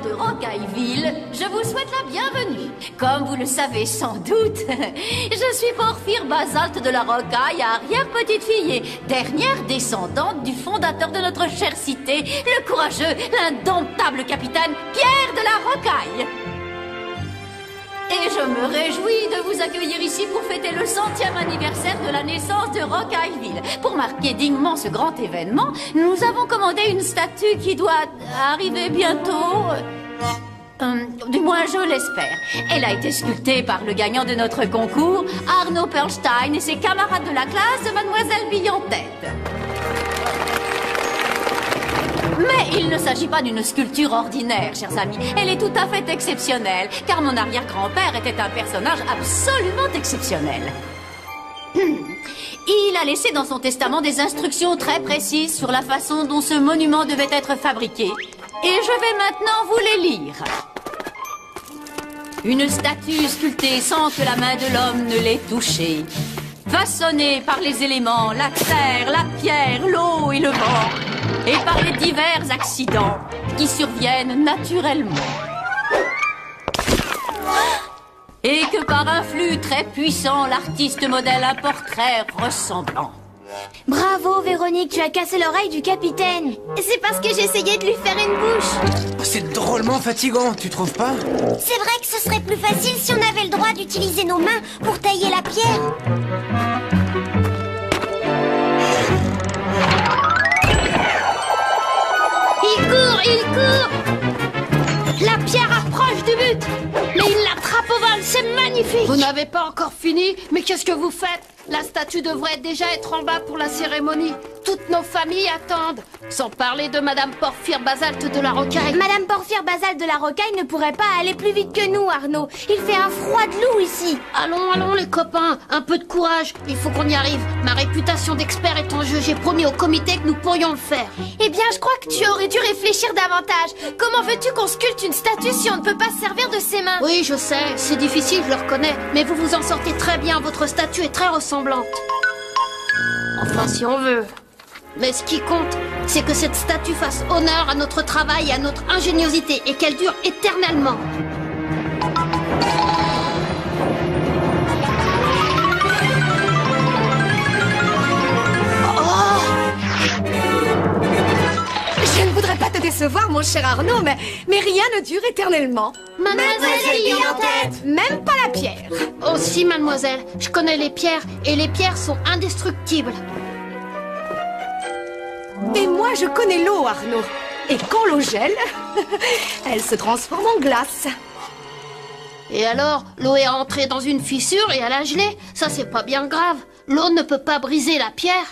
de Rocailleville, je vous souhaite la bienvenue. Comme vous le savez sans doute, je suis Porphyre Basalte de la Rocaille, arrière-petite-fille et dernière descendante du fondateur de notre chère cité, le courageux, l'indomptable capitaine Pierre de la Rocaille. Et je me réjouis de vous accueillir ici pour fêter le 100e anniversaire de la naissance de Rocailleville. Pour marquer dignement ce grand événement, nous avons commandé une statue qui doit arriver bientôt. Du moins, je l'espère. Elle a été sculptée par le gagnant de notre concours, Arnaud Perlstein, et ses camarades de la classe de Mademoiselle Bille-en-Tête. Mais il ne s'agit pas d'une sculpture ordinaire, chers amis. Elle est tout à fait exceptionnelle, car mon arrière-grand-père était un personnage absolument exceptionnel. Il a laissé dans son testament des instructions très précises sur la façon dont ce monument devait être fabriqué. Et je vais maintenant vous les lire. Une statue sculptée sans que la main de l'homme ne l'ait touchée. Façonnée par les éléments, la terre, la pierre, l'eau et le vent. Et par les divers accidents qui surviennent naturellement. Et que par un flux très puissant, l'artiste modèle un portrait ressemblant. Bravo Véronique, tu as cassé l'oreille du capitaine. C'est parce que j'essayais de lui faire une bouche. C'est drôlement fatigant, tu trouves pas? C'est vrai que ce serait plus facile si on avait le droit d'utiliser nos mains pour tailler la pierre. Il court. La pierre approche du but. Mais il l'attrape au vol, c'est magnifique. Vous n'avez pas encore fini? Mais qu'est-ce que vous faites? La statue devrait déjà être en bas pour la cérémonie. Toutes nos familles attendent. Sans parler de Madame Porphyre Basalte de la Rocaille. Madame Porphyre Basalte de la Rocaille ne pourrait pas aller plus vite que nous, Arnaud. Il fait un froid de loup ici. Allons les copains, un peu de courage. Il faut qu'on y arrive. Ma réputation d'expert est en jeu. J'ai promis au comité que nous pourrions le faire. Eh bien, je crois que tu aurais dû réfléchir davantage. Comment veux-tu qu'on sculpte une statue si on ne peut pas se servir de ses mains? Oui, je sais, c'est difficile, je le reconnais. Mais vous vous en sortez très bien. Votre statue est très ressemblante. Enfin, si on veut. Mais ce qui compte, c'est que cette statue fasse honneur à notre travail et à notre ingéniosité et qu'elle dure éternellement. Je ne voudrais pas te décevoir, mon cher Arnaud, mais rien ne dure éternellement. Mademoiselle Bille-en-Tête. Même pas la pierre. Aussi, mademoiselle, je connais les pierres et les pierres sont indestructibles. Et moi, je connais l'eau, Arnaud. Et quand l'eau gèle, elle se transforme en glace. Et alors, l'eau est rentrée dans une fissure et elle a gelé. Ça, c'est pas bien grave. L'eau ne peut pas briser la pierre.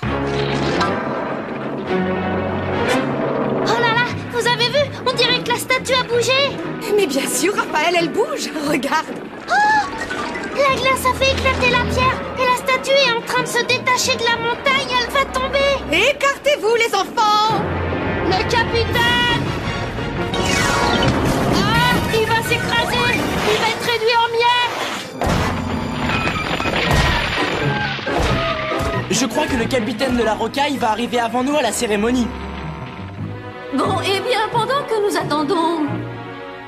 Oh là là, vous avez vu? On dirait que la statue a bougé. Mais bien sûr, Raphaël, elle bouge. Regarde. Oh! La glace a fait éclater la pierre et la statue est en train de se détacher de la montagne. Elle va tomber. Écartez-vous, les enfants. Le capitaine! Ah! Il va s'écraser! Il va être réduit en miettes! Je crois que le capitaine de la Rocaille va arriver avant nous à la cérémonie. Bon, eh bien, pendant que nous attendons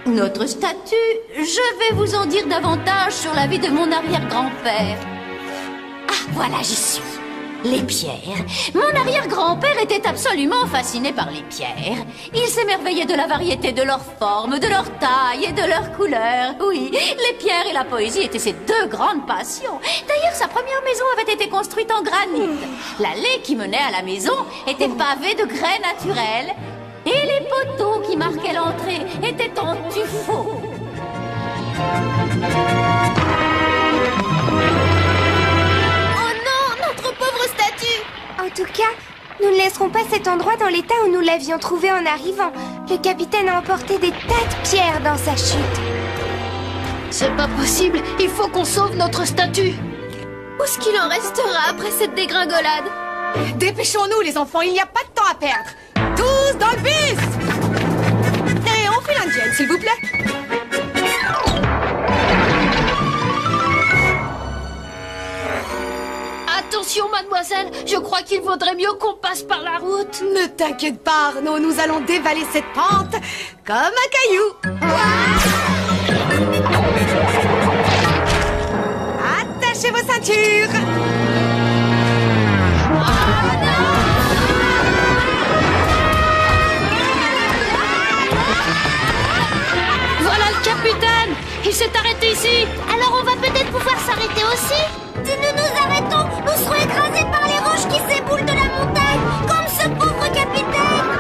notre statue, je vais vous en dire davantage sur la vie de mon arrière-grand-père. Ah, voilà, j'y suis. Les pierres. Mon arrière-grand-père était absolument fasciné par les pierres. Il s'émerveillait de la variété de leurs formes, de leur taille et de leurs couleurs. Oui, les pierres et la poésie étaient ses deux grandes passions. D'ailleurs, sa première maison avait été construite en granit. L'allée qui menait à la maison était pavée de grès naturels. Et les poteaux qui marquaient l'entrée étaient en tuffeau. Oh non, notre pauvre statue! En tout cas, nous ne laisserons pas cet endroit dans l'état où nous l'avions trouvé en arrivant. Le capitaine a emporté des tas de pierres dans sa chute. C'est pas possible, il faut qu'on sauve notre statue. Où est-ce qu'il en restera après cette dégringolade? Dépêchons-nous, les enfants, il n'y a pas de temps à perdre. Tous dans le bus! Et on fait l'indienne, s'il vous plaît. Attention, mademoiselle, je crois qu'il vaudrait mieux qu'on passe par la route. Ne t'inquiète pas, Arnaud, nous allons dévaler cette pente comme un caillou. Attachez vos ceintures. Voilà le capitaine. Il s'est arrêté ici. Alors on va peut-être pouvoir s'arrêter aussi. Si nous nous arrêtons, nous serons écrasés par les roches qui s'éboulent de la montagne, comme ce pauvre capitaine.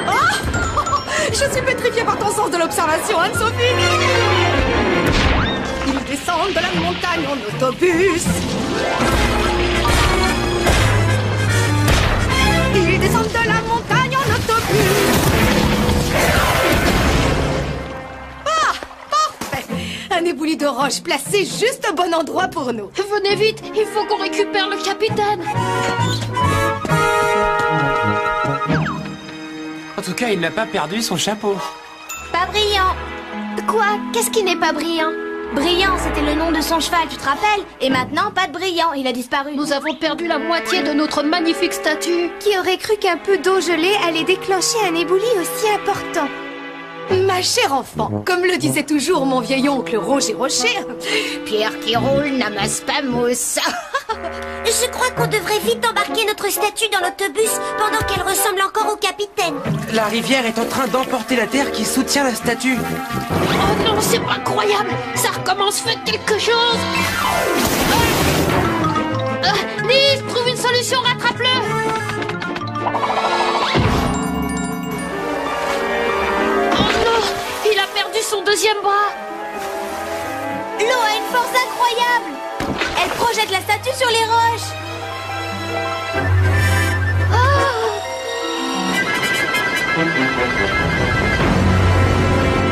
Oh, je suis pétrifiée par ton sens de l'observation, Anne-Sophie. Ils descendent de la montagne en autobus. Ils descendent de la montagne en autobus. Ah, parfait. Un éboulis de roches placé juste au bon endroit pour nous. Venez vite, il faut qu'on récupère le capitaine. En tout cas, il n'a pas perdu son chapeau. Pas brillant. Quoi? Qu'est-ce qui n'est pas brillant? Brillant, c'était le nom de son cheval, tu te rappelles? Et maintenant, pas de brillant, il a disparu. Nous avons perdu la moitié de notre magnifique statue. Qui aurait cru qu'un peu d'eau gelée allait déclencher un éboulis aussi important? Ma chère enfant, comme le disait toujours mon vieil oncle Roger Rocher, pierre qui roule n'amasse pas mousse. Je crois qu'on devrait vite embarquer notre statue dans l'autobus pendant qu'elle ressemble encore au capitaine. La rivière est en train d'emporter la terre qui soutient la statue. Oh non, c'est pas incroyable. Ça recommence, faites quelque chose. Lise, trouve une solution, rattrape-le. Son deuxième bras. L'eau a une force incroyable. Elle projette la statue sur les roches.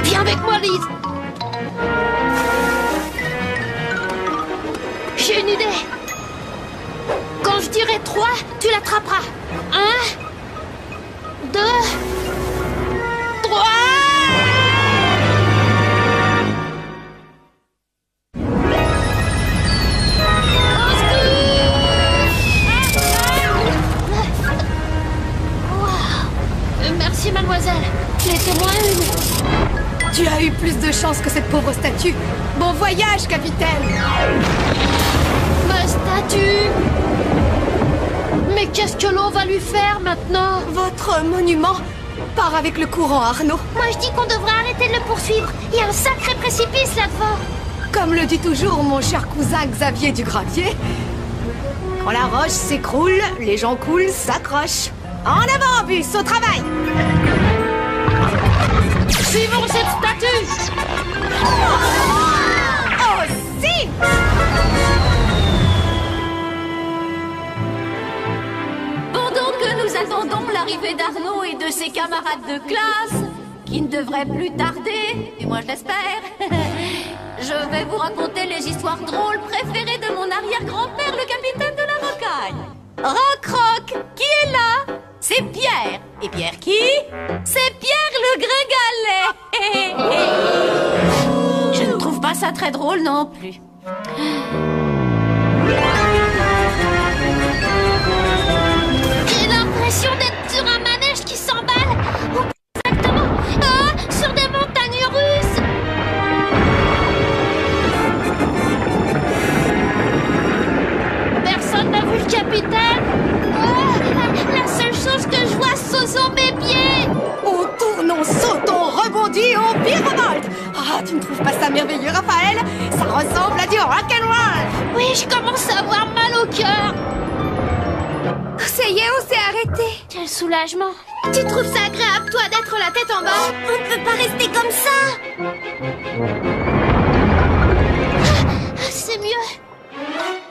Viens avec moi, Lise. J'ai une idée. Quand je dirai 3, tu l'attraperas. 1, 2, 3. Merci, mademoiselle. Laissez-moi une. Tu as eu plus de chance que cette pauvre statue. Bon voyage, capitaine. Ma statue. Mais qu'est-ce que l'eau va lui faire maintenant? Votre monument part avec le courant, Arnaud. Moi, je dis qu'on devrait arrêter de le poursuivre. Il y a un sacré précipice là-devant. Comme le dit toujours mon cher cousin Xavier du Gravier, quand la roche s'écroule, les gens coulent, s'accrochent. En avant, bus, au travail! Suivons cette statue! Oh, si! Pendant que nous attendons l'arrivée d'Arnaud et de ses camarades de classe, qui ne devraient plus tarder, et moi je l'espère, je vais vous raconter les histoires drôles préférées de mon arrière-grand-père, le capitaine de la Rocaille. Roc-Roc, qui est là? C'est Pierre. Et Pierre qui? C'est Pierre le Gringalet. Je ne trouve pas ça très drôle non plus. J'ai l'impression d'être sur un manège qui s'emballe. Ou plus exactement, sur des montagnes russes. Personne n'a vu le capitaine? La seule chose que je vois, ce sont mes pieds. On tourne, on saute, on rebondit, on virevolte. Ah, tu ne trouves pas ça merveilleux, Raphaël? Ça ressemble à du rock'n'roll. Oui, je commence à avoir mal au cœur. Ça y est, on s'est arrêté. Quel soulagement. Tu trouves ça agréable, toi, d'être la tête en bas? On ne peut pas rester comme ça. C'est mieux.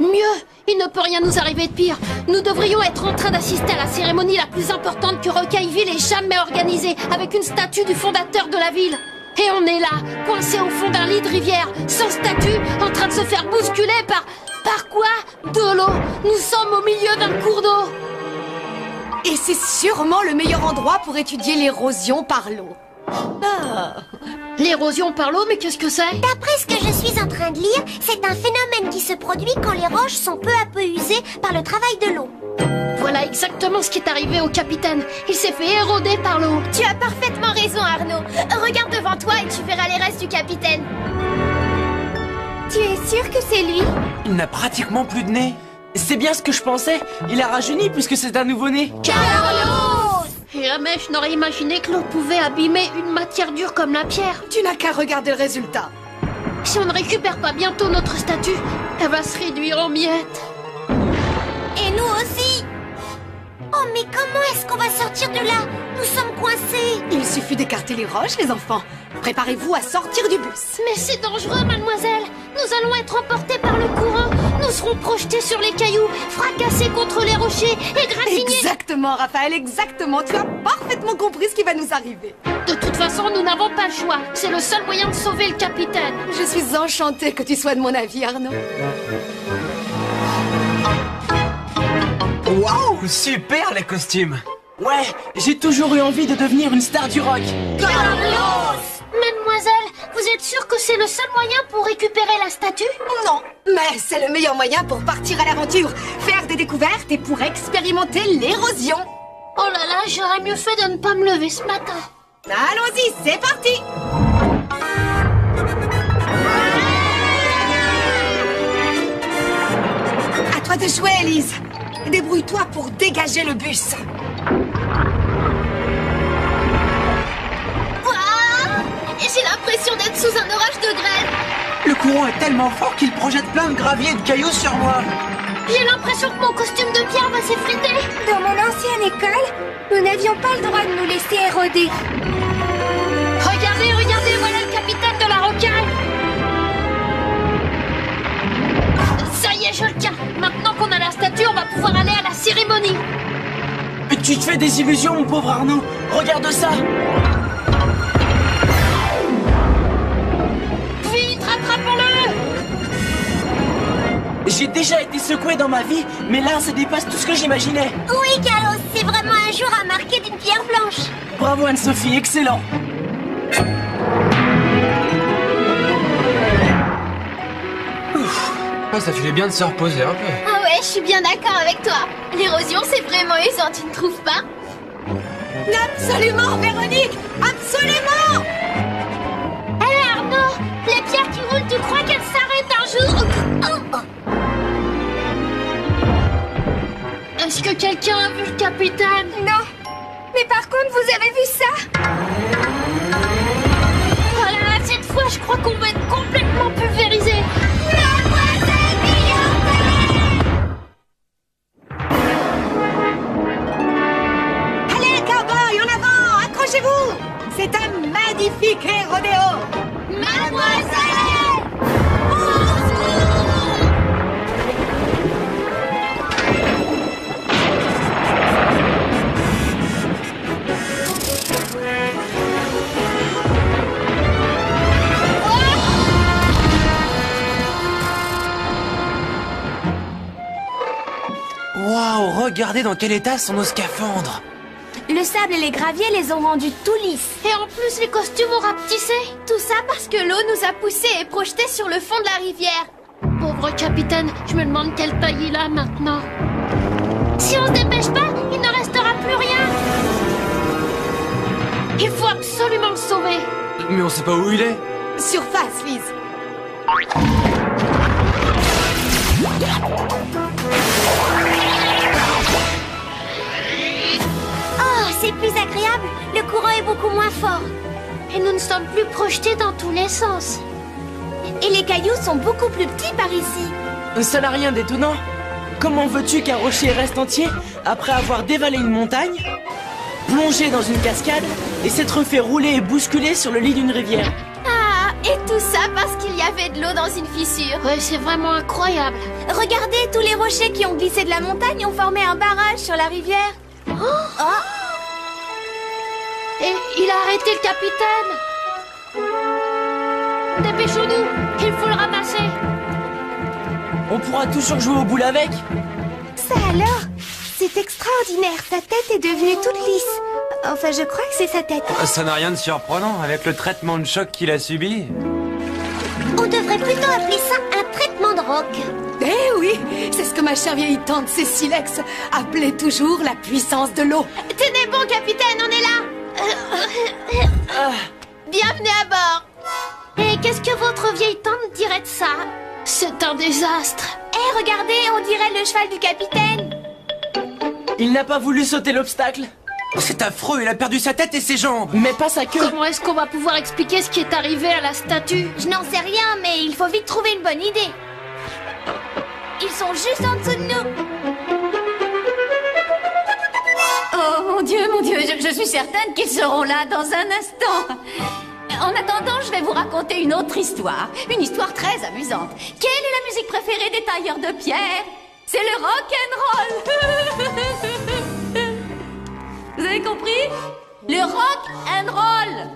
Mieux. Il ne peut rien nous arriver de pire. Nous devrions être en train d'assister à la cérémonie la plus importante que Rocailleville ait jamais organisée, avec une statue du fondateur de la ville. Et on est là, coincé au fond d'un lit de rivière, sans statue, en train de se faire bousculer par... Par quoi? De l'eau. Nous sommes au milieu d'un cours d'eau. Et c'est sûrement le meilleur endroit pour étudier l'érosion par l'eau. Ah, L'érosion par l'eau, mais qu'est-ce que c'est? D'après ce que je suis en train de lire, c'est un phénomène qui se produit quand les roches sont peu à peu usées par le travail de l'eau. Voilà exactement ce qui est arrivé au capitaine. Il s'est fait éroder par l'eau. Tu as parfaitement raison, Arnaud. Regarde devant toi et tu verras les restes du capitaine. Tu es sûr que c'est lui? Il n'a pratiquement plus de nez. C'est bien ce que je pensais. Il a rajeuni puisque c'est un nouveau-né. Carlos! Jamais je n'aurais imaginé que l'eau pouvait abîmer une matière dure comme la pierre. Tu n'as qu'à regarder le résultat. Si on ne récupère pas bientôt notre statue, elle va se réduire en miettes. Et nous aussi! Oh, mais comment est-ce qu'on va sortir de là? Nous sommes coincés! Il suffit d'écarter les roches, les enfants. Préparez-vous à sortir du bus. Mais c'est dangereux, mademoiselle. Nous allons être emportés par le courant. Nous serons projetés sur les cailloux, fracassés contre les rochers, égratignés. Exactement, Raphaël, exactement. Tu as parfaitement compris ce qui va nous arriver. De toute façon, nous n'avons pas le choix. C'est le seul moyen de sauver le capitaine. Je suis enchantée que tu sois de mon avis, Arnaud. Waouh, super les costumes. Ouais, j'ai toujours eu envie de devenir une star du rock. Carlos! Mademoiselle, vous êtes sûre que c'est le seul moyen pour récupérer la statue? Non, mais c'est le meilleur moyen pour partir à l'aventure, faire des découvertes et pour expérimenter l'érosion. Oh là là, j'aurais mieux fait de ne pas me lever ce matin. Allons-y, c'est parti! À toi de jouer, Elise. Débrouille-toi pour dégager le bus. J'ai l'impression d'être sous un orage de grêle. Le courant est tellement fort qu'il projette plein de gravier et de cailloux sur moi. J'ai l'impression que mon costume de pierre va s'effriter. Dans mon ancienne école, nous n'avions pas le droit de nous laisser éroder. Regardez, regardez, voilà le capitaine de la rocaille. Ça y est, je le tiens. Maintenant qu'on a la statue, on va pouvoir aller à la cérémonie. Mais tu te fais des illusions, mon pauvre Arnaud. Regarde ça. Vite, rattrapons-le. J'ai déjà été secoué dans ma vie, mais là, ça dépasse tout ce que j'imaginais. Oui, Carlos, c'est vraiment un jour à marquer d'une pierre blanche. Bravo Anne-Sophie, excellent. Ah, ça fait bien de se reposer un peu. Ah ouais, je suis bien d'accord avec toi. L'érosion, c'est vraiment usant, tu ne trouves pas? Absolument, Véronique! Absolument! Hé, Arnaud, les pierres qui roulent, tu crois qu'elles s'arrêtent un jour? Est-ce que quelqu'un a vu le capitaine? Non. Mais par contre, vous avez vu ça? Oh là là, cette fois, je crois qu'on va être complètement pulvérisé. Mademoiselle Beyoncé! Allez, cowboy, en avant! Accrochez-vous! C'est un magnifique rodéo! Mademoiselle! Waouh, regardez dans quel état sont nos scaphandres. Le sable et les graviers les ont rendus tout lisses. Et en plus, les costumes ont rapetissé. Tout ça parce que l'eau nous a poussés et projetés sur le fond de la rivière. Pauvre capitaine, je me demande quelle taille il a maintenant. Si on se dépêche pas, il ne restera plus rien. Il faut absolument le sauver. Mais on sait pas où il est. Surface, Lise. Oh, c'est plus agréable. Le courant est beaucoup moins fort. Et nous ne sommes plus projetés dans tous les sens. Et les cailloux sont beaucoup plus petits par ici. Ça n'a rien d'étonnant. Comment veux-tu qu'un rocher reste entier après avoir dévalé une montagne, plongé dans une cascade et s'être fait rouler et bousculer sur le lit d'une rivière? Ah, et tout ça parce qu'il y avait de l'eau dans une fissure. Ouais, c'est vraiment incroyable. Regardez, tous les rochers qui ont glissé de la montagne ont formé un barrage sur la rivière. Et il a arrêté le capitaine. Dépêchons-nous, il faut le ramasser. On pourra toujours jouer aux boules avec. Ça alors? C'est extraordinaire, sa tête est devenue toute lisse. Enfin, je crois que c'est sa tête. Ça n'a rien de surprenant avec le traitement de choc qu'il a subi. On devrait plutôt appeler ça un traitement de roc. Eh oui, c'est ce que ma chère vieille tante Cécilex appelait toujours la puissance de l'eau. Tenez bon, capitaine, on est là. Bienvenue à bord. Et qu'est-ce que votre vieille tante dirait de ça? C'est un désastre. Eh, regardez, on dirait le cheval du capitaine. Il n'a pas voulu sauter l'obstacle. C'est affreux, il a perdu sa tête et ses jambes. Mais pas sa queue. Comment est-ce qu'on va pouvoir expliquer ce qui est arrivé à la statue? Je n'en sais rien, mais il faut vite trouver une bonne idée. Ils sont juste en dessous de nous. Oh mon Dieu, je suis certaine qu'ils seront là dans un instant. En attendant, je vais vous raconter une autre histoire. Une histoire très amusante. Quelle est la musique préférée des tailleurs de pierre? C'est le rock'n'roll. Vous avez compris? Le rock'n'roll.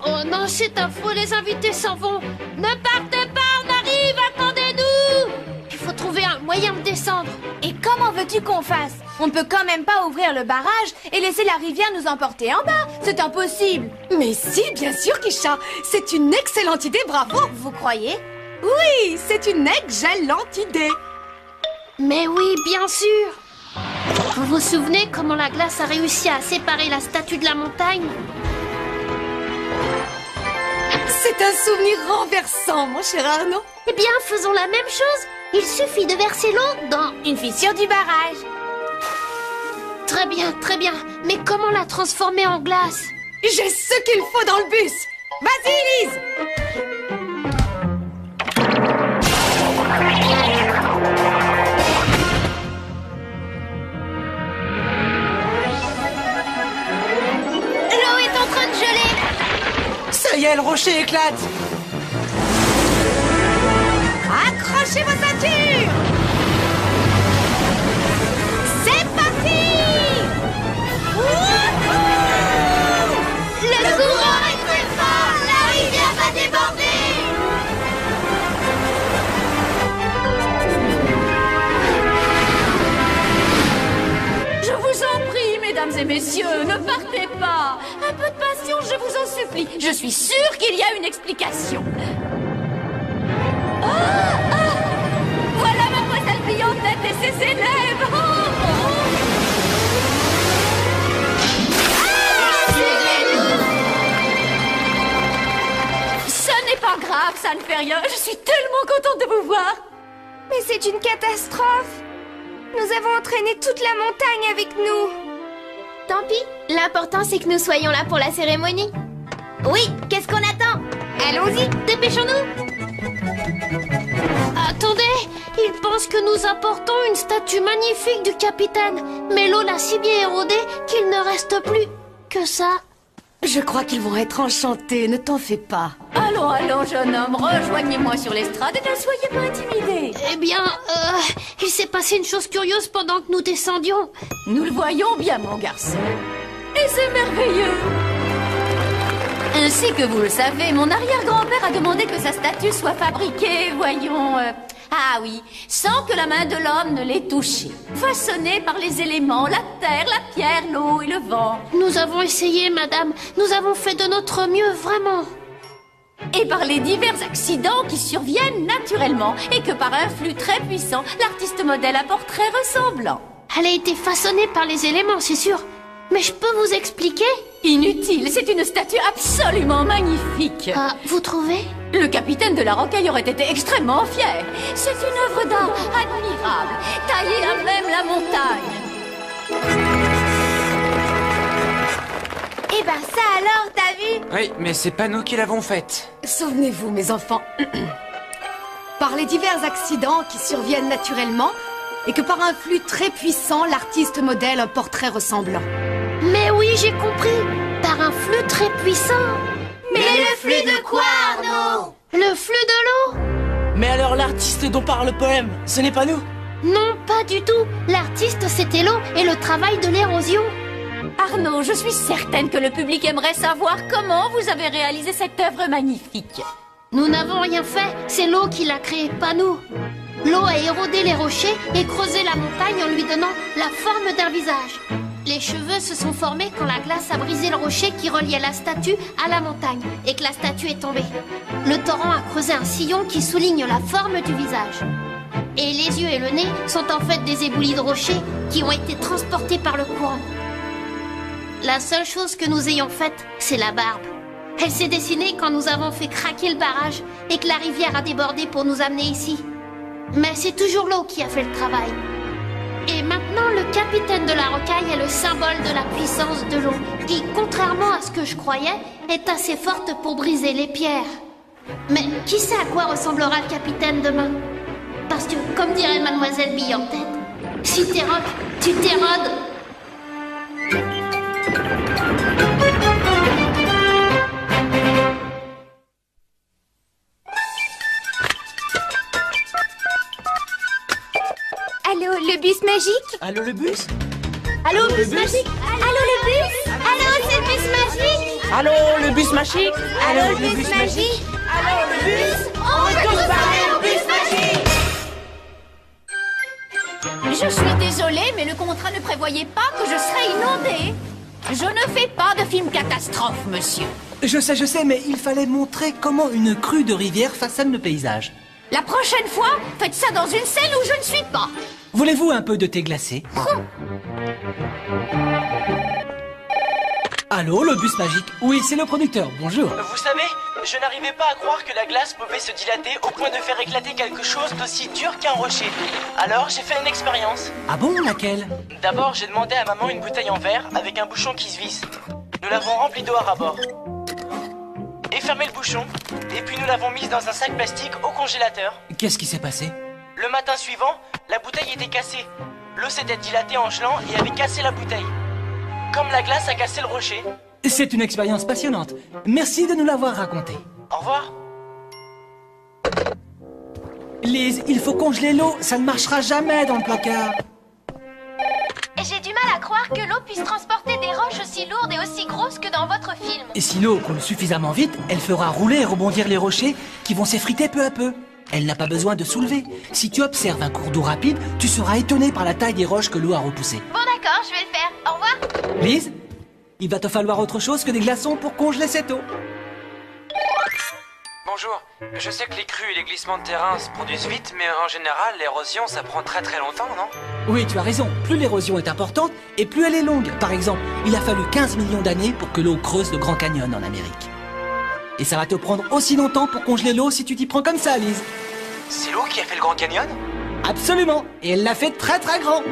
Oh non, c'est affreux, les invités s'en vont. Ne partez pas, on arrive, attendez-nous. Il faut trouver un moyen de descendre. Et comment veux-tu qu'on fasse? On ne peut quand même pas ouvrir le barrage et laisser la rivière nous emporter en bas. C'est impossible. Mais si, bien sûr, Kisha. C'est une excellente idée, bravo. Vous croyez? Oui, c'est une excellente idée. Mais oui, bien sûr. Vous vous souvenez comment la glace a réussi à séparer la statue de la montagne? C'est un souvenir renversant, mon cher Arnaud. Eh bien, faisons la même chose. Il suffit de verser l'eau dans... Une fissure du barrage. Très bien, très bien. Mais comment la transformer en glace? J'ai ce qu'il faut dans le bus. Vas-y, Elise. L'eau est en train de geler. Ça y est, le rocher éclate. Accrochez vos ceintures. C'est parti. Le courant est très fort. La rivière va déborder. Je vous en prie, mesdames et messieurs, ne partez pas. Un peu de patience, je vous en supplie. Je suis sûre qu'il y a une explication. Voilà Mademoiselle Brillantette et ses élèves. Ce n'est pas grave, ça ne fait rien. Je suis tellement contente de vous voir. Mais c'est une catastrophe. Nous avons entraîné toute la montagne avec nous. Tant pis, l'important c'est que nous soyons là pour la cérémonie. Oui, qu'est-ce qu'on attend? Allons-y, dépêchons-nous. Attendez, ils pensent que nous apportons une statue magnifique du capitaine. Mais l'eau l'a si bien érodée qu'il ne reste plus que ça. Je crois qu'ils vont être enchantés, ne t'en fais pas. Allons, allons, jeune homme, rejoignez-moi sur l'estrade et ne soyez pas intimidés. Eh bien, il s'est passé une chose curieuse pendant que nous descendions. Nous le voyons bien, mon garçon. Et c'est merveilleux. Ainsi que vous le savez, mon arrière-grand-père a demandé que sa statue soit fabriquée, voyons... Ah oui, sans que la main de l'homme ne l'ait touchée. Façonnée par les éléments, la terre, la pierre, l'eau et le vent. Nous avons essayé, madame. Nous avons fait de notre mieux, vraiment. Et par les divers accidents qui surviennent naturellement, et que par un flux très puissant, l'artiste modèle a portrait ressemblant. Elle a été façonnée par les éléments, c'est sûr. Mais je peux vous expliquer? Inutile, c'est une statue absolument magnifique. Ah, vous trouvez? Le capitaine de la Rocaille aurait été extrêmement fier. C'est une œuvre d'art admirable, taillée à même la montagne. Eh ben ça alors, t'as vu? Oui, mais c'est pas nous qui l'avons faite. Souvenez-vous, mes enfants, par les divers accidents qui surviennent naturellement et que par un flux très puissant, l'artiste modèle un portrait ressemblant. Mais oui, j'ai compris. Par un flux très puissant. Mais le flux de quoi, Arnaud? Le flux de l'eau? Mais alors l'artiste dont parle le poème, ce n'est pas nous? Non, pas du tout. L'artiste, c'était l'eau et le travail de l'érosion. Arnaud, je suis certaine que le public aimerait savoir comment vous avez réalisé cette œuvre magnifique. Nous n'avons rien fait. C'est l'eau qui l'a créée, pas nous. L'eau a érodé les rochers et creusé la montagne en lui donnant la forme d'un visage. Les cheveux se sont formés quand la glace a brisé le rocher qui reliait la statue à la montagne et que la statue est tombée. Le torrent a creusé un sillon qui souligne la forme du visage. Et les yeux et le nez sont en fait des éboulis de rocher qui ont été transportés par le courant. La seule chose que nous ayons faite, c'est la barbe. Elle s'est dessinée quand nous avons fait craquer le barrage et que la rivière a débordé pour nous amener ici. Mais c'est toujours l'eau qui a fait le travail. Et maintenant, le capitaine de la rocaille est le symbole de la puissance de l'eau, qui, contrairement à ce que je croyais, est assez forte pour briser les pierres. Mais qui sait à quoi ressemblera le capitaine demain? Parce que, comme dirait Mademoiselle Bille en tête, si t'es roc, tu t'érodes. Allô, le bus magique? Allô, le bus? Allô, le bus magique? Allô, le bus? Allô, c'est le bus magique? Allô, le bus magique? Allô, le bus magique? Allô, le bus? On veut tous parler au bus magique! Je suis désolée, mais le contrat ne prévoyait pas que je serais inondée. Je ne fais pas de film catastrophe, monsieur. Je sais, mais il fallait montrer comment une crue de rivière façonne le paysage. La prochaine fois, faites ça dans une scène où je ne suis pas. Voulez-vous un peu de thé glacé? Allô, le bus magique? Oui, c'est le producteur, bonjour. Vous savez, je n'arrivais pas à croire que la glace pouvait se dilater au point de faire éclater quelque chose d'aussi dur qu'un rocher. Alors j'ai fait une expérience. Ah bon, laquelle? D'abord, j'ai demandé à maman une bouteille en verre avec un bouchon qui se visse. Nous l'avons remplie d'eau à ras-bord. Et fermé le bouchon. Et puis nous l'avons mise dans un sac plastique au congélateur. Qu'est-ce qui s'est passé? Le matin suivant, la bouteille était cassée. L'eau s'était dilatée en gelant et avait cassé la bouteille. Comme la glace a cassé le rocher. C'est une expérience passionnante. Merci de nous l'avoir raconté. Au revoir. Lise, il faut congeler l'eau, ça ne marchera jamais dans le placard. J'ai du mal à croire que l'eau puisse transporter des roches aussi lourdes et aussi grosses que dans votre film. Et si l'eau coule suffisamment vite, elle fera rouler et rebondir les rochers qui vont s'effriter peu à peu. Elle n'a pas besoin de soulever. Si tu observes un cours d'eau rapide, tu seras étonné par la taille des roches que l'eau a repoussées. Bon d'accord, je vais le faire. Au revoir. Lise, il va te falloir autre chose que des glaçons pour congeler cette eau. Bonjour. Je sais que les crues et les glissements de terrain se produisent vite, mais en général, l'érosion, ça prend très longtemps, non? Oui, tu as raison. Plus l'érosion est importante et plus elle est longue. Par exemple, il a fallu 15 millions d'années pour que l'eau creuse le Grand Canyon en Amérique. Et ça va te prendre aussi longtemps pour congeler l'eau si tu t'y prends comme ça, Lise. C'est l'eau qui a fait le Grand Canyon? Absolument. Et elle l'a fait très grand.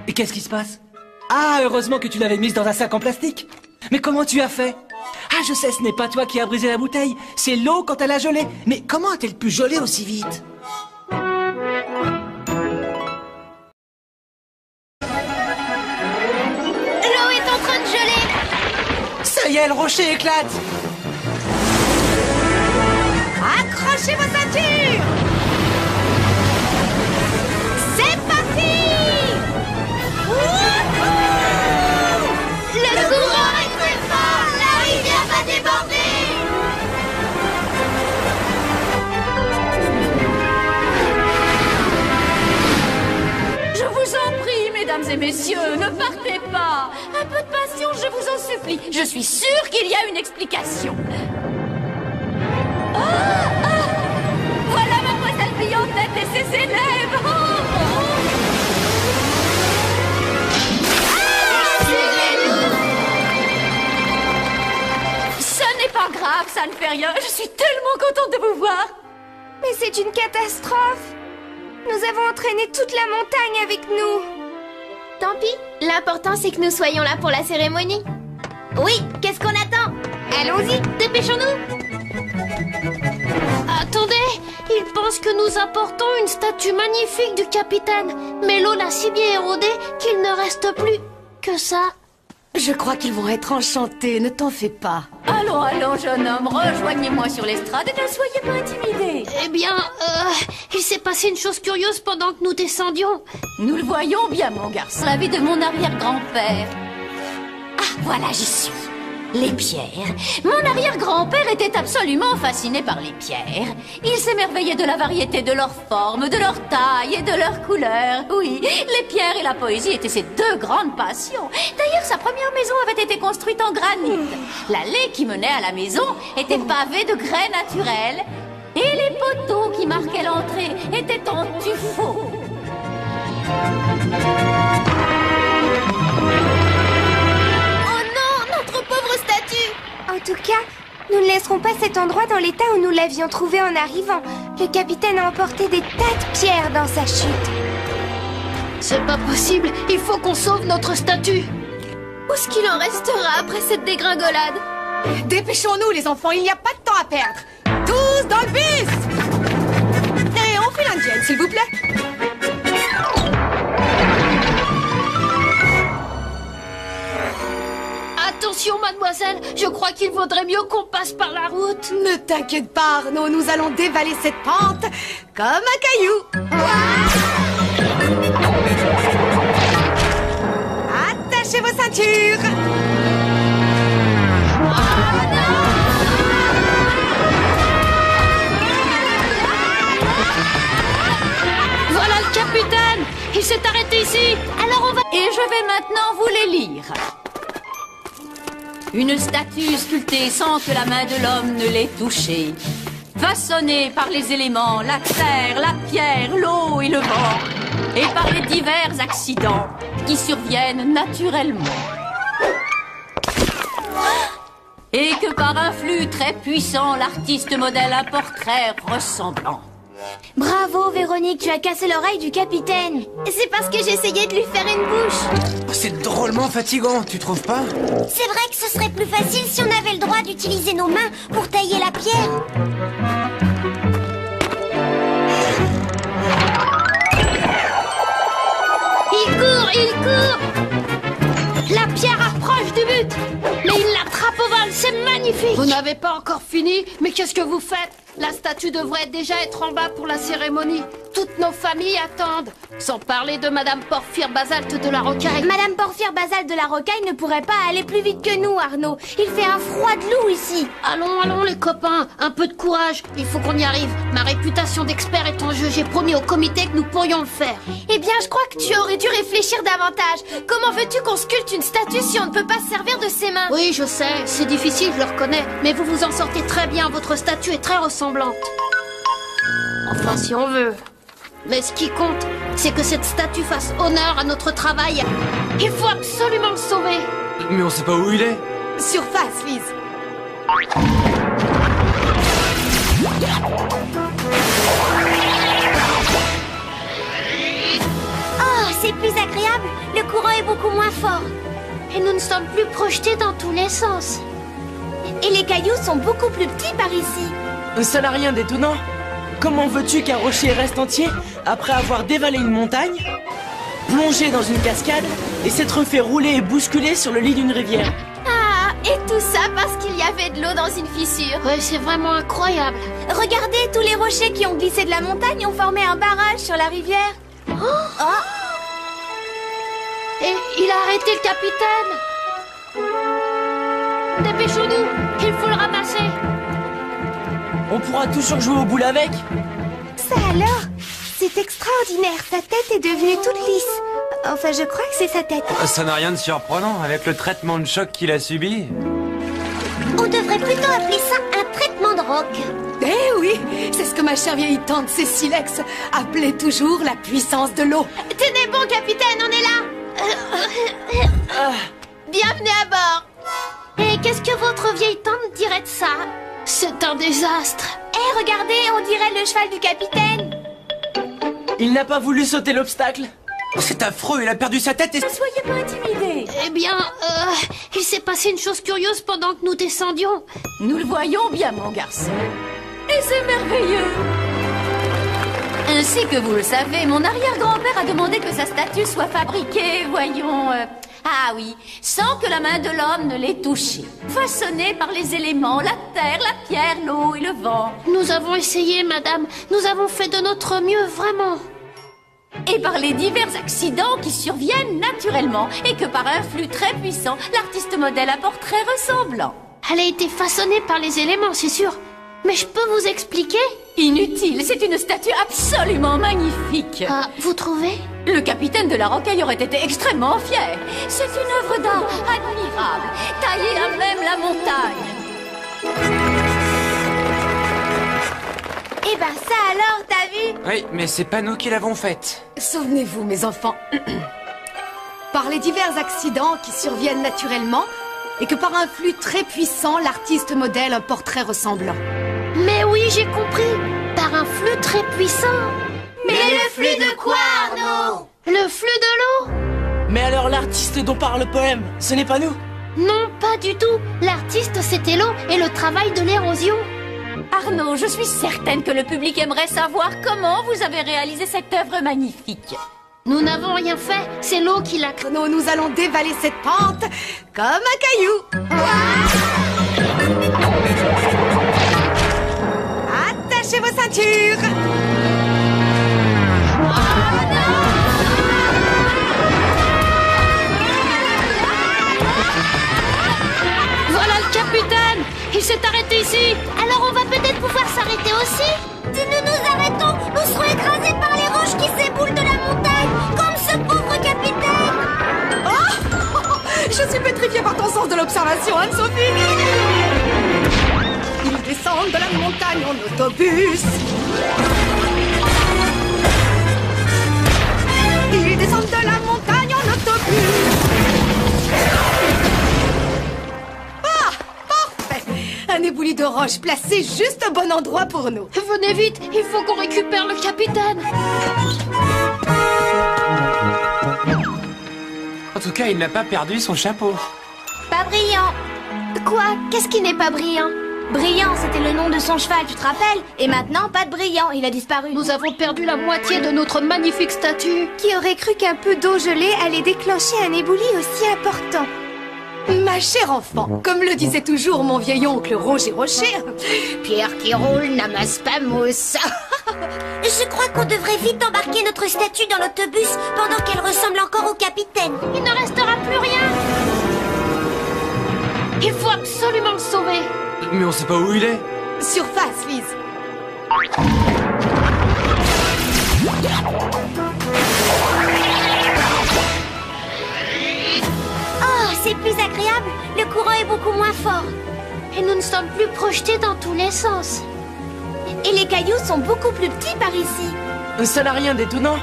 Et qu'est-ce qui se passe? Ah, heureusement que tu l'avais mise dans un sac en plastique. Mais comment tu as fait? Ah, je sais, ce n'est pas toi qui as brisé la bouteille. C'est l'eau quand elle a gelé. Mais comment a-t-elle pu geler aussi vite? L'eau est en train de geler. Ça y est, le rocher éclate. Accrochez vos ceintures! C'est parti! Wouhou! Le courant est très fort. La rivière va déborder. Je vous en prie, mesdames et messieurs, ne partez pas. Un peu de patience, je vous en supplie. Je suis sûre qu'il y a une explication. Voilà Mademoiselle Brillantette et ses élèves. Ce n'est pas grave, ça ne fait rien. Je suis tellement contente de vous voir. Mais c'est une catastrophe. Nous avons entraîné toute la montagne avec nous. Tant pis, l'important c'est que nous soyons là pour la cérémonie. Oui, qu'est-ce qu'on attend? Allons-y, dépêchons-nous. Attendez, il pense que nous apportons une statue magnifique du capitaine. Mais l'eau l'a si bien érodée qu'il ne reste plus que ça. Je crois qu'ils vont être enchantés, ne t'en fais pas. Allons, jeune homme, rejoignez-moi sur l'estrade et ne soyez pas intimidés. Eh bien, il s'est passé une chose curieuse pendant que nous descendions. Nous le voyons bien, mon garçon. La vie de mon arrière-grand-père. Ah, voilà, j'y suis. Les pierres. Mon arrière-grand-père était absolument fasciné par les pierres. Il s'émerveillait de la variété de leurs formes, de leur taille et de leurs couleurs. Oui, les pierres et la poésie étaient ses deux grandes passions. D'ailleurs, sa première maison avait été construite en granit. L'allée qui menait à la maison était pavée de grès naturels. Et les poteaux qui marquaient l'entrée étaient en tuffeau. En tout cas, nous ne laisserons pas cet endroit dans l'état où nous l'avions trouvé en arrivant. Le capitaine a emporté des tas de pierres dans sa chute. C'est pas possible, il faut qu'on sauve notre statue. Où est-ce qu'il en restera après cette dégringolade? Dépêchons-nous, les enfants, il n'y a pas de temps à perdre. Tous dans le bus! Et on fait l'indienne, s'il vous plaît. Attention, mademoiselle, je crois qu'il vaudrait mieux qu'on passe par la route. Ne t'inquiète pas, Arnaud, nous allons dévaler cette pente comme un caillou. Attachez vos ceintures. Voilà le capitaine, il s'est arrêté ici. Alors on va... Et je vais maintenant vous les lire. Une statue sculptée sans que la main de l'homme ne l'ait touchée. Façonnée par les éléments, la terre, la pierre, l'eau et le vent. Et par les divers accidents qui surviennent naturellement. Et que par un flux très puissant, l'artiste modèle un portrait ressemblant. Bravo, Véronique, tu as cassé l'oreille du capitaine. C'est parce que j'essayais de lui faire une bouche. C'est drôlement fatigant, tu trouves pas? C'est vrai que ce serait plus facile si on avait le droit d'utiliser nos mains pour tailler la pierre. Il court. La pierre approche du but. Mais il l'attrape au vol, c'est magnifique. Vous n'avez pas encore fini, mais qu'est-ce que vous faites? La statue devrait déjà être en bas pour la cérémonie. Toutes nos familles attendent. Sans parler de Madame Porphyre Basalte de la Rocaille. Madame Porphyre Basalte de la Rocaille ne pourrait pas aller plus vite que nous, Arnaud. Il fait un froid de loup ici. Allons les copains, un peu de courage. Il faut qu'on y arrive. Ma réputation d'expert est en jeu. J'ai promis au comité que nous pourrions le faire. Eh bien, je crois que tu aurais dû réfléchir davantage. Comment veux-tu qu'on sculpte une statue si on ne peut pas se servir de ses mains? Oui, je sais, c'est difficile, je le reconnais. Mais vous vous en sortez très bien. Votre statue est très ressemblante. Enfin, si on veut. Mais ce qui compte, c'est que cette statue fasse honneur à notre travail. Il faut absolument le sauver. Mais on sait pas où il est. Surface, Lise. Oh, c'est plus agréable. Le courant est beaucoup moins fort. Et nous ne sommes plus projetés dans tous les sens. Et les cailloux sont beaucoup plus petits par ici. Ça n'a rien d'étonnant. Comment veux-tu qu'un rocher reste entier après avoir dévalé une montagne, plongé dans une cascade et s'être fait rouler et bousculer sur le lit d'une rivière? Ah, et tout ça parce qu'il y avait de l'eau dans une fissure. Ouais, c'est vraiment incroyable. Regardez, tous les rochers qui ont glissé de la montagne ont formé un barrage sur la rivière. Et il a arrêté le capitaine. Dépêchons-nous, il faut le ramasser. On pourra toujours jouer au boule avec. Ça alors? C'est extraordinaire, sa tête est devenue toute lisse. Enfin, je crois que c'est sa tête. Ça n'a rien de surprenant avec le traitement de choc qu'il a subi. On devrait plutôt appeler ça un traitement de roc. Eh oui, c'est ce que ma chère vieille tante Cécilex appelait toujours la puissance de l'eau. Tenez bon, capitaine, on est là. Bienvenue à bord. Et qu'est-ce que votre vieille tante dirait de ça? C'est un désastre. Eh, regardez, on dirait le cheval du capitaine. Il n'a pas voulu sauter l'obstacle. C'est affreux, il a perdu sa tête et... Ne soyez pas intimidés. Eh bien, il s'est passé une chose curieuse pendant que nous descendions. Nous le voyons bien, mon garçon. Et c'est merveilleux. Ainsi que vous le savez, mon arrière-grand-père a demandé que sa statue soit fabriquée, voyons... Ah oui, sans que la main de l'homme ne l'ait touchée. Façonnée par les éléments, la terre, la pierre, l'eau et le vent. Nous avons essayé, madame. Nous avons fait de notre mieux, vraiment. et par les divers accidents qui surviennent naturellement, et que par un flux très puissant, l'artiste modèle a portrait ressemblant. Elle a été façonnée par les éléments, c'est sûr. Mais je peux vous expliquer? Inutile, c'est une statue absolument magnifique. Ah, vous trouvez? Le capitaine de la Rocaille aurait été extrêmement fier. C'est une œuvre d'art admirable, taillée à même la montagne. Eh ben ça alors, t'as vu? Oui, mais c'est pas nous qui l'avons faite. Souvenez-vous, mes enfants, par les divers accidents qui surviennent naturellement, et que par un flux très puissant, l'artiste modèle un portrait ressemblant. Mais oui, j'ai compris. Par un flux très puissant. Mais le flux de quoi, Arnaud? Le flux de l'eau? Mais alors l'artiste dont parle le poème, ce n'est pas nous? Non, pas du tout. L'artiste, c'était l'eau et le travail de l'érosion. Arnaud, je suis certaine que le public aimerait savoir comment vous avez réalisé cette œuvre magnifique. Nous n'avons rien fait, c'est l'eau qui l'a créé. Nous allons dévaler cette pente comme un caillou. Attachez vos ceintures. Voilà le capitaine. Il s'est arrêté ici. Alors on va peut-être pouvoir s'arrêter aussi? Si nous nous arrêtons, nous serons écrasés par les roches qui s'éboulent de la montagne, comme ce pauvre capitaine. Oh, je suis pétrifiée par ton sens de l'observation, Anne-Sophie. Ils descendent de la montagne en autobus. Ils descendent de la montagne en autobus. Ah, parfait. Un éboulis de roches placé juste au bon endroit pour nous. Venez vite, il faut qu'on récupère le capitaine. En tout cas, il n'a pas perdu son chapeau. Pas brillant. Quoi? Qu'est-ce qui n'est pas brillant? Brillant, c'était le nom de son cheval, tu te rappelles? Et maintenant, pas de brillant, il a disparu. Nous avons perdu la moitié de notre magnifique statue. Qui aurait cru qu'un peu d'eau gelée allait déclencher un éboulis aussi important? Ma chère enfant, comme le disait toujours mon vieil oncle Roger Rocher, pierre qui roule n'amasse pas mousse. Je crois qu'on devrait vite embarquer notre statue dans l'autobus pendant qu'elle ressemble encore au capitaine. Il ne restera plus rien. Il faut absolument le sauver. Mais on sait pas où il est. Surface, Lise. Oh, c'est plus agréable. Le courant est beaucoup moins fort. Et nous ne sommes plus projetés dans tous les sens. Et les cailloux sont beaucoup plus petits par ici. Ça n'a rien d'étonnant.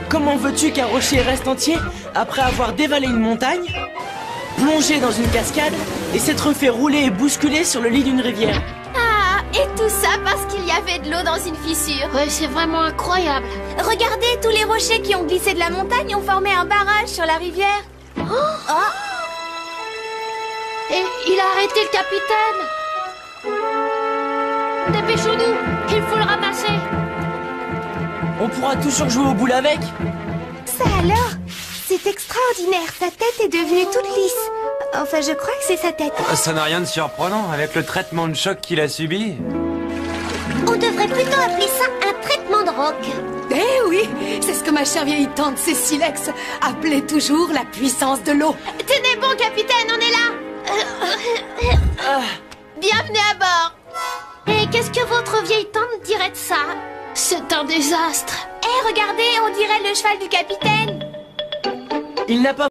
Comment veux-tu qu'un rocher reste entier après avoir dévalé une montagne, plongé dans une cascade et s'être fait rouler et bousculer sur le lit d'une rivière? Ah, et tout ça parce qu'il y avait de l'eau dans une fissure. Ouais, c'est vraiment incroyable. Regardez, tous les rochers qui ont glissé de la montagne ont formé un barrage sur la rivière. Et il a arrêté le capitaine. Dépêchons-nous, il faut le ramasser. On pourra toujours jouer au boule avec. Ça alors? C'est extraordinaire, sa tête est devenue toute lisse. Enfin, je crois que c'est sa tête. Ça n'a rien de surprenant avec le traitement de choc qu'il a subi. On devrait plutôt appeler ça un traitement de roc. Eh oui, c'est ce que ma chère vieille tante Cécilex appelait toujours la puissance de l'eau. Tenez bon, capitaine, on est là. Bienvenue à bord. Et qu'est-ce que votre vieille tante dirait de ça? C'est un désastre. Eh, regardez, on dirait le cheval du capitaine. Il n'a pas